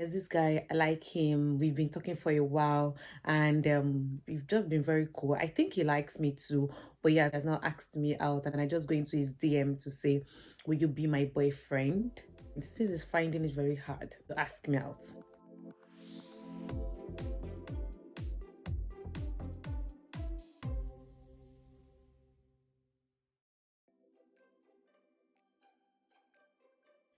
There's this guy, I like him. We've been talking for a while, and we've just been very cool. I think he likes me too, but he has not asked me out. And I just go into his DM to say, will you be my boyfriend? And since he's finding it very hard to ask me out.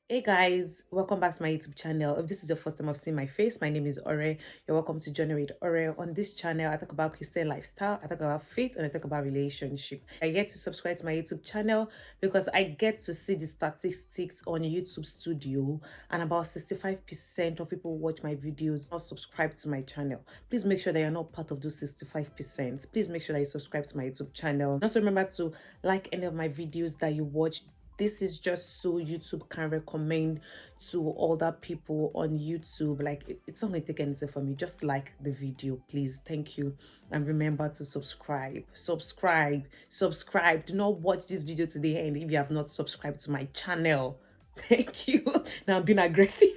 Hey guys, welcome back to my YouTube channel. If this is your first time of seeing my face, my name is Ore. You're welcome to Generate Ore. On this channel, I talk about Christian lifestyle, I talk about faith, and I talk about relationship. I get to subscribe to my YouTube channel because I get to see the statistics on YouTube Studio, and about 65% of people who watch my videos not subscribe to my channel. Please make sure that you're not part of those 65%. Please make sure that you subscribe to my YouTube channel. Also remember to like any of my videos that you watch. This is just so YouTube can recommend to other people on YouTube. Like it's not going to take anything from me. Just like the video, please. Thank you. And remember to subscribe. Do not watch this video to the end if you have not subscribed to my channel. Thank you. Now I'm being aggressive.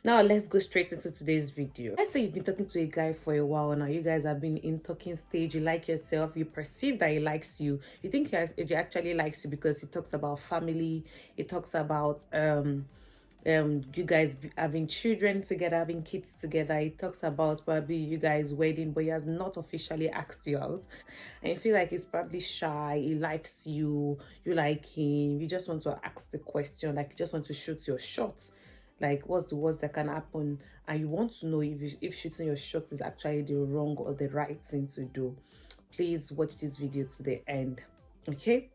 Now let's go straight into today's video. Let's say you've been talking to a guy for a while now. You guys have been in talking stage. You like yourself. You perceive that he likes you. You think he actually likes you because he talks about family. He talks about you guys having children together, having kids together. He talks about probably you guys wedding, but he has not officially asked you out. And you feel like he's probably shy. He likes you. You like him. You just want to ask the question. Like you just want to shoot your shot. Like what's the worst that can happen, and you want to know if shooting your shot is actually the wrong or the right thing to do. Please watch this video to the end. Okay,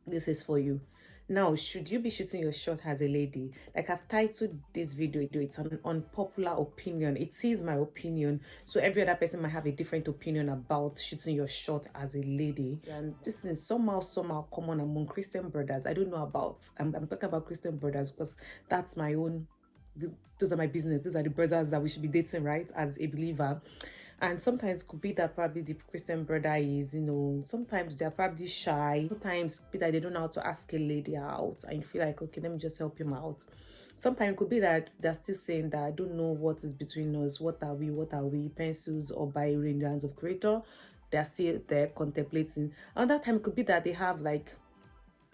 this is for you. Now, should you be shooting your shot as a lady? Like I've titled this video, it's an unpopular opinion. It is my opinion, so every other person might have a different opinion about shooting your shot as a lady. And this is somehow common among Christian brothers. I don't know about, I'm talking about Christian brothers because that's my own, those are my business. Those are the brothers that we should be dating, right, as a believer. And sometimes it could be that probably the Christian brother is, sometimes they're probably shy. Sometimes it could be that they don't know how to ask a lady out, and you feel like, okay, let me just help him out. Sometimes it could be that they're still saying that I don't know what is between us. What are we? Pencils or Bible in the hands of Creator. They're still there contemplating. Another time it could be that they have like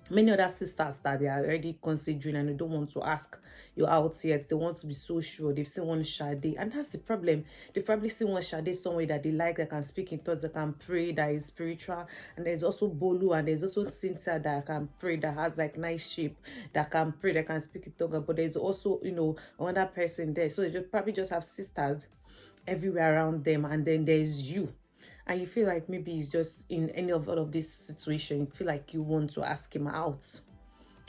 many other sisters that they are already considering and they don't want to ask you out yet. They want to be so sure. They've seen one Shade, and that's the problem. They've probably seen one Shade somewhere that they like, that can speak in thoughts, that can pray, that is spiritual. And there's also Bolu, and there's also Cynthia that can pray, that has like nice shape, that can pray, that can speak in tongue. But there's also, another person there. So they probably just have sisters everywhere around them, and then there's you. And you feel like maybe he's just in any of all of this situation, you feel like you want to ask him out,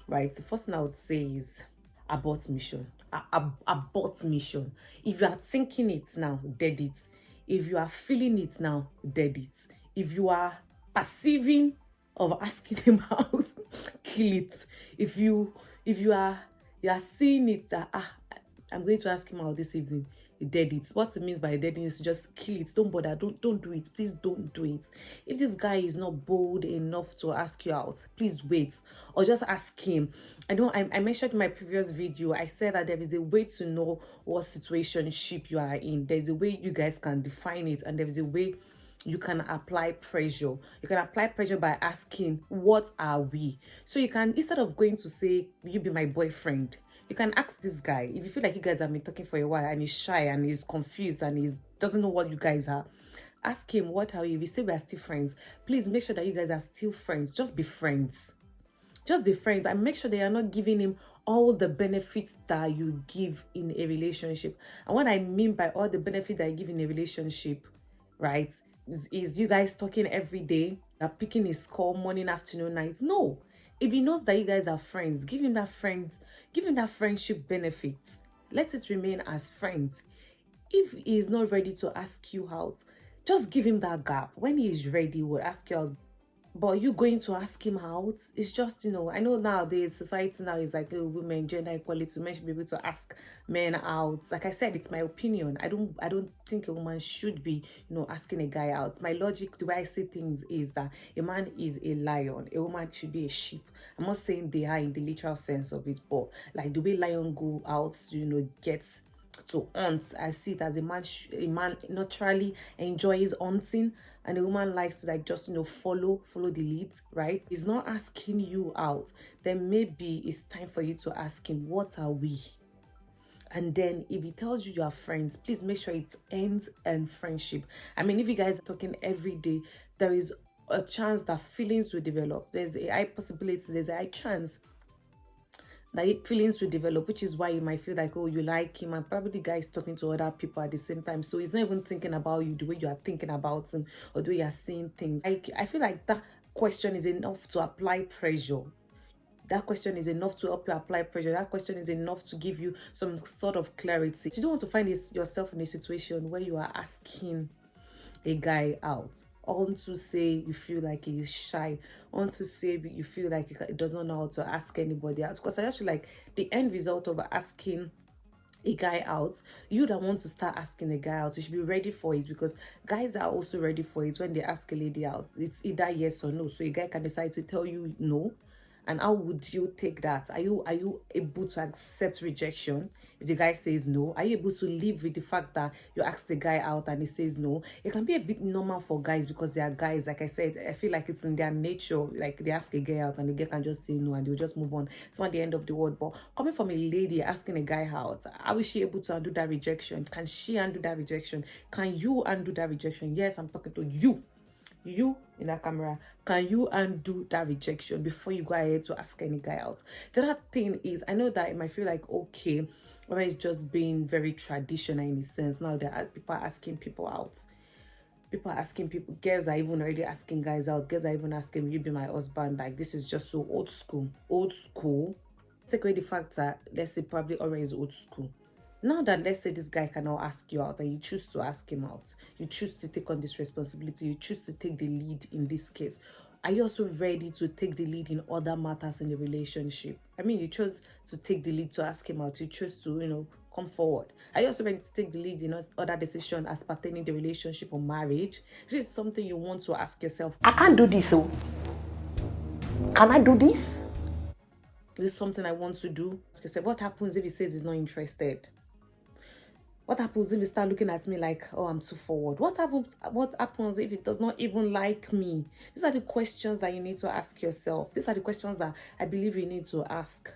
right? The first thing I would say is abort mission. Abort mission. If you are thinking it now, dead it. If you are feeling it now, dead it. If you are perceiving of asking him out, kill it. If you are seeing it that I'm going to ask him out this evening, dead it. What it means by deading is just kill it. Don't bother. Don't do it. Please don't do it. If this guy is not bold enough to ask you out, please wait or just ask him. I mentioned in my previous video, I said that there is a way to know what situationship you are in. There's a way you guys can define it, and there is a way you can apply pressure. You can apply pressure by asking, what are we? So you can, instead of going to say, will you be my boyfriend, you can ask this guy. If you feel like you guys have been talking for a while and he's shy and he's confused and he doesn't know what you guys are, ask him, what are you? If you say we are still friends, please make sure that you guys are still friends. Just be friends. Just be friends, and make sure that you're not giving him all the benefits that you give in a relationship. And what I mean by all the benefits that you give in a relationship, right, is you guys talking every day, you're picking his call morning, afternoon, night. No. If he knows that you guys are friends, give him that friendship benefit. Let it remain as friends. If he is not ready to ask you out, just give him that gap. When he is ready, he will ask you out. But you going to ask him out, it's just, I know nowadays society now is like, oh, women, gender equality, men should be able to ask men out. Like I said, it's my opinion. I don't think a woman should be, asking a guy out. My logic, the way I see things is that a man is a lion, a woman should be a sheep. I'm not saying they are in the literal sense of it, but like the way lion go out, get to hunt. I see it as a man naturally enjoys hunting, and a woman likes to like just follow the lead, right? He's not asking you out, then maybe it's time for you to ask him, what are we? And then if he tells you are friends, please make sure it ends in friendship. I mean, if you guys are talking every day, there is a chance that feelings will develop. There's a high possibility, there's a high chance that feelings will develop, which is why you might feel like, oh, you like him, and probably the guy is talking to other people at the same time. So he's not even thinking about you the way you are thinking about him or the way you are seeing things. Like, I feel like that question is enough to apply pressure. That question is enough to help you apply pressure. That question is enough to give you some sort of clarity. You don't want to find yourself in a situation where you are asking a guy out on to say you feel like he is shy, on to say you feel like he does not know how to ask anybody else. Because I just feel like the end result of asking a guy out, you that want to start asking a guy out, you should be ready for it, because guys are also ready for it. When they ask a lady out, it's either yes or no. So a guy can decide to tell you no. And how would you take that? Are you able to accept rejection if the guy says no? Are you able to live with the fact that you ask the guy out and he says no? It can be a bit normal for guys because they are guys. Like I said, I feel like it's in their nature. Like they ask a guy out and the guy can just say no and they'll just move on. It's not the end of the world. But coming from a lady asking a guy out, how is she able to undo that rejection? Can she undo that rejection? Can you undo that rejection? Yes, I'm talking to you. You in that camera, can you undo that rejection before you go ahead to ask any guy out? The other thing is, I know that it might feel like, okay, when it's just being very traditional in a sense. Now that people are asking people out, girls are even already asking guys out, girls are even asking, will you be my husband? Like, this is just so old school. Take away the fact that, let's say, probably already is old school. Now that, let's say, this guy cannot ask you out and you choose to ask him out, you choose to take on this responsibility, you choose to take the lead in this case, are you also ready to take the lead in other matters in the relationship? I mean, you chose to take the lead to ask him out, you chose to, come forward. Are you also ready to take the lead in other decisions as pertaining the relationship or marriage? This is something you want to ask yourself. I can't do this, so can I do this? This is something I want to do. Ask yourself, what happens if he says he's not interested? What happens if he start looking at me like, oh, I'm too forward? What happens if he does not even like me? These are the questions that you need to ask yourself. These are the questions that I believe you need to ask.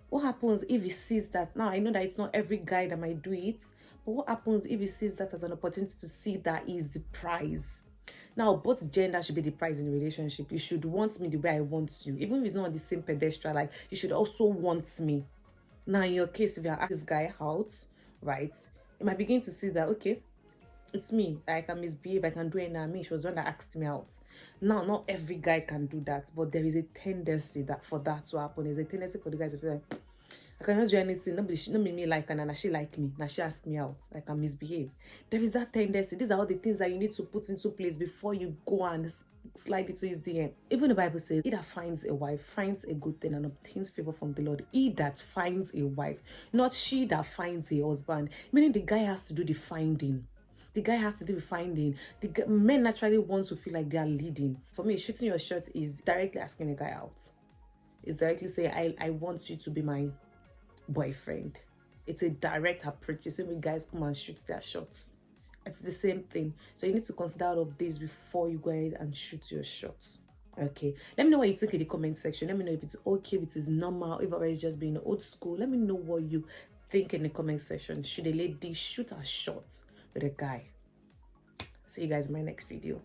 What happens if he sees that? Now, I know that it's not every guy that might do it, but what happens if he sees that as an opportunity to see that is the prize? Now, both genders should be the prize in a relationship. You should want me the way I want you. Even if it's not on the same pedestal, like, you should also want me. Now, in your case, if you're asking this guy out, right, you might begin to see that, okay, it's me. I can misbehave. I can do it. I mean, she was the one that asked me out. Now, not every guy can do that, but there is a tendency that for that to happen. There's a tendency for the guys to feel like, I cannot do anything. Nobody me like her, and she like me. Now she ask me out. I can misbehave. There is that tendency. These are all the things that you need to put into place before you go and slide into his DM. Even the Bible says, he that finds a wife finds a good thing and obtains favor from the Lord. He that finds a wife, not she that finds a husband. Meaning the guy has to do the finding. The guy has to do the finding. Men naturally want to feel like they are leading. For me, shooting your shot is directly asking a guy out. It's directly saying, I want you to be my boyfriend. It's a direct approach. You see when guys come and shoot their shots. It's the same thing. So you need to consider all of this before you go ahead and shoot your shots. Okay, let me know what you think in the comment section. Let me know if it's okay, if it is normal, if it's just being old school. Let me know what you think in the comment section. Should a lady shoot her shots with a guy? See you guys in my next video.